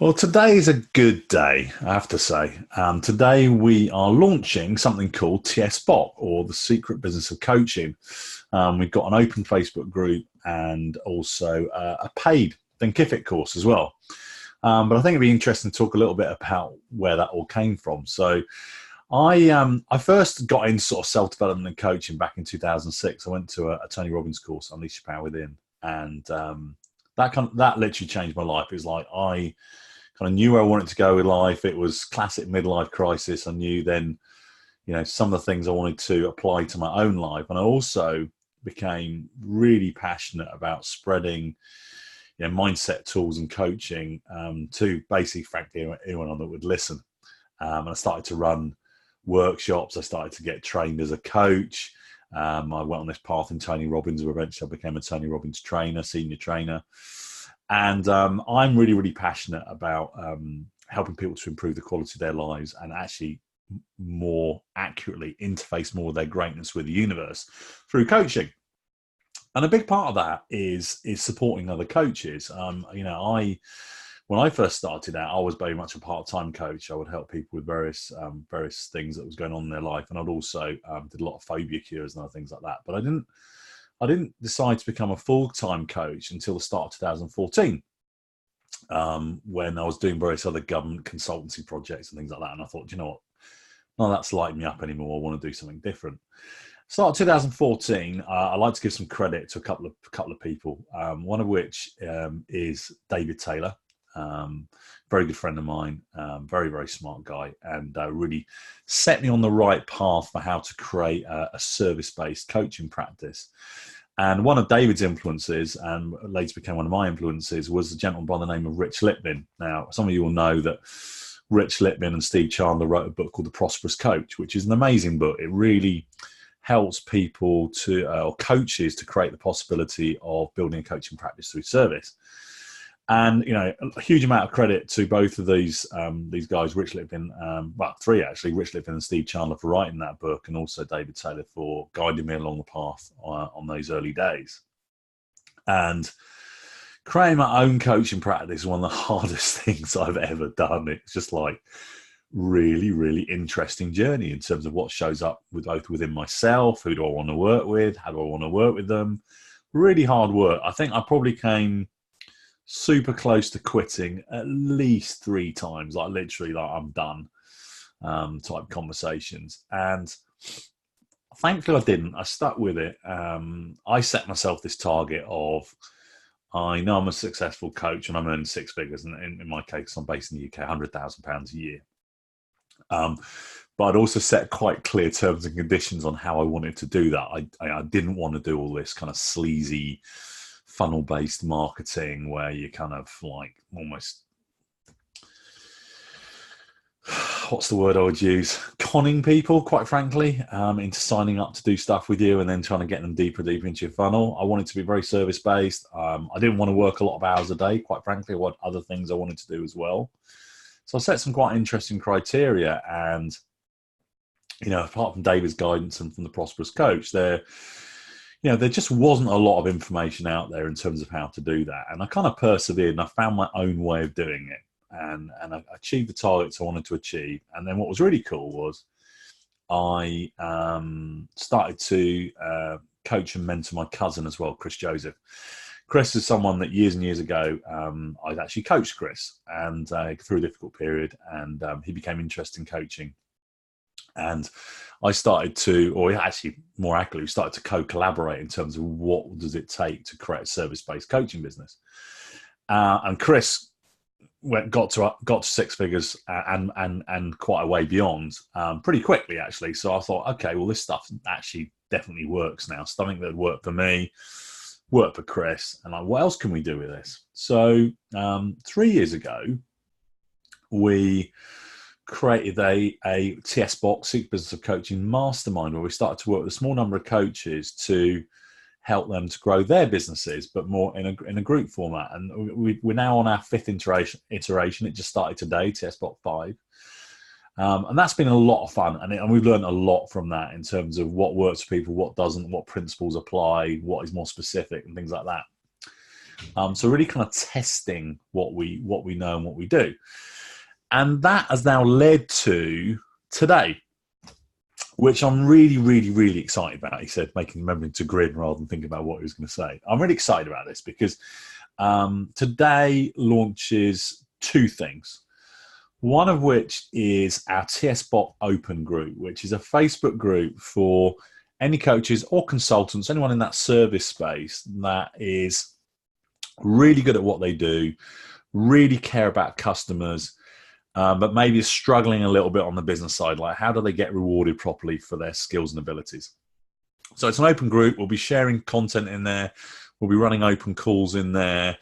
Well, today is a good day, I have to say. Today we are launching something called TSBOC, or the Secret Business of Coaching. We've got an open Facebook group and also a paid Thinkific course as well. But I think it'd be interesting to talk a little bit about where that all came from. So I first got into sort of self-development and coaching back in 2006. I went to a Tony Robbins course, Unleash Your Power Within, and that literally changed my life. It was like I kind of knew where I wanted to go with life. It was classic midlife crisis. I knew then, some of the things I wanted to apply to my own life. And I also became really passionate about spreading, mindset tools and coaching to basically, frankly, anyone that would listen. And I started to run workshops. I started to get trained as a coach. I went on this path in Tony Robbins, where eventually I became a Tony Robbins trainer, senior trainer. And I'm really, really passionate about helping people to improve the quality of their lives and actually more accurately interface more of their greatness with the universe through coaching. And a big part of that is supporting other coaches. When I first started out, I was very much a part-time coach. I would help people with various things that was going on in their life, and I'd also did a lot of phobia cures and other things like that. But I didn't decide to become a full-time coach until the start of 2014, when I was doing various other government consultancy projects and things like that. And I thought, you know what, none of that's lighting me up anymore. I want to do something different. Start of 2014, I'd like to give some credit to a couple of people, one of which is David Taylor. Very good friend of mine, very, very smart guy, and really set me on the right path for how to create a service-based coaching practice. And one of David's influences, and later became one of my influences, was a gentleman by the name of Rich Litvin. Now, some of you will know that Rich Litvin and Steve Chandler wrote a book called The Prosperous Coach, which is an amazing book. It really helps people or coaches to create the possibility of building a coaching practice through service. And, a huge amount of credit to both of these guys, Rich Litvin, three actually, Rich Litvin and Steve Chandler for writing that book, and also David Taylor for guiding me along the path on those early days. And creating my own coaching practice is one of the hardest things I've ever done. It's just like really, really interesting journey in terms of what shows up within myself. Who do I want to work with? How do I want to work with them? Really hard work. I think I probably came super close to quitting at least 3 times, like literally like I'm done type conversations. And thankfully I didn't. I stuck with it. I set myself this target of, I know I'm a successful coach and I'm earning 6 figures. And in my case, I'm based in the UK, £100,000 a year. But I'd also set quite clear terms and conditions on how I wanted to do that. I didn't want to do all this kind of sleazy funnel-based marketing where you kind of like almost, what's the word I would use? Conning people, quite frankly, into signing up to do stuff with you and then trying to get them deeper into your funnel. I wanted to be very service-based. I didn't want to work a lot of hours a day, quite frankly. I had other things I wanted to do as well. So I set some quite interesting criteria, and, apart from David's guidance and from the Prosperous Coach, there just wasn't a lot of information out there in terms of how to do that. And I kind of persevered and I found my own way of doing it. And I achieved the targets I wanted to achieve. And then what was really cool was I started to coach and mentor my cousin as well, Chris Joseph. Chris is someone that years and years ago, I'd actually coached Chris and through a difficult period, and he became interested in coaching. And I started to, or actually more accurately, we started to co-collaborate in terms of what does it take to create a service-based coaching business. And Chris got to 6 figures and quite a way beyond pretty quickly, actually. So I thought, okay, well, this stuff actually definitely works now. Something that worked for me, worked for Chris. And like, what else can we do with this? So 3 years ago, we created a TSBOC, Secret Business of Coaching mastermind, where we started to work with a small number of coaches to help them to grow their businesses, but more in a group format. And we're now on our 5th iteration. It just started today, TSBOC 5. And that's been a lot of fun. And we've learned a lot from that in terms of what works for people, what doesn't, what principles apply, what is more specific and things like that. So really kind of testing what we know and what we do. And that has now led to today, which I'm really, really, really excited about. He said, remembering to grin rather than thinking about what he was going to say. I'm really excited about this because today launches two things. One of which is our TSBOC Open group, which is a Facebook group for any coaches or consultants, anyone in that service space that is really good at what they do, really care about customers, but maybe is struggling a little bit on the business side. Like, how do they get rewarded properly for their skills and abilities? So it's an open group. We'll be sharing content in there. We'll be running open calls in there.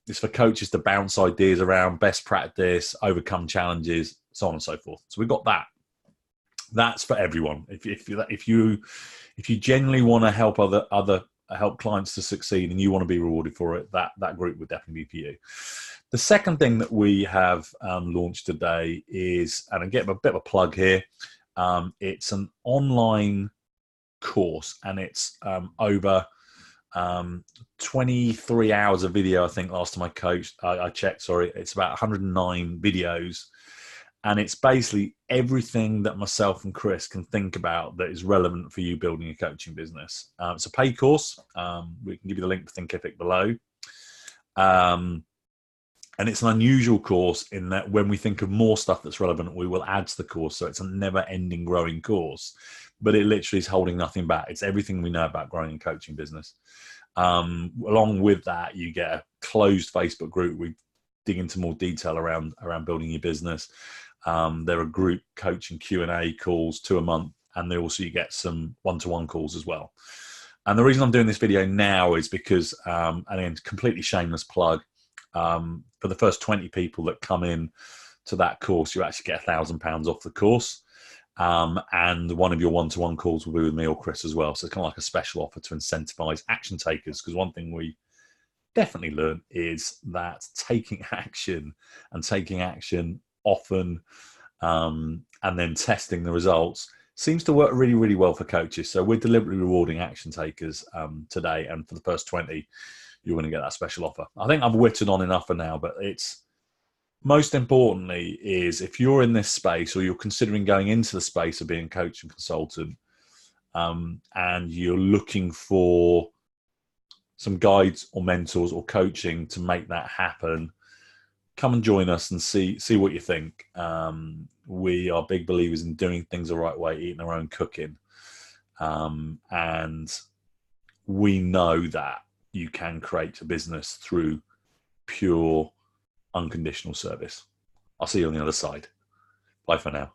It's for coaches to bounce ideas around best practice, overcome challenges, so on and so forth. So we've got that. That's for everyone. If you genuinely want to help help clients to succeed and you want to be rewarded for it, that group would definitely be for you. The second thing that we have launched today is, and I get a bit of a plug here, it's an online course, and it's over 23 hours of video. I think last time I checked, sorry, it's about 109 videos, and it's basically everything that myself and Chris can think about that is relevant for you building a coaching business. It's a paid course. We can give you the link to Thinkific below. And it's an unusual course in that when we think of more stuff that's relevant, we will add to the course. So it's a never-ending growing course, but it literally is holding nothing back. It's everything we know about growing a coaching business. Along with that, you get a closed Facebook group. We dig into more detail around building your business. There are group coaching Q&A calls 2 a month, and then also you get some one-to-one calls as well. And the reason I'm doing this video now is because, and again, completely shameless plug, for the first 20 people that come in to that course, you actually get £1,000 off the course. And one of your one-to-one calls will be with me or Chris as well. So it's kind of like a special offer to incentivize action takers, because one thing we definitely learned is that taking action often, and then testing the results seems to work really, really well for coaches. So we're deliberately rewarding action takers today, and for the first 20, you're going to get that special offer. I think I've whittled on enough for now, but it's most importantly is if you're in this space or you're considering going into the space of being a coach and consultant, and you're looking for some guides or mentors or coaching to make that happen, come and join us and see what you think. We are big believers in doing things the right way, eating our own cooking. And we know that you can create a business through pure, unconditional service. I'll see you on the other side. Bye for now.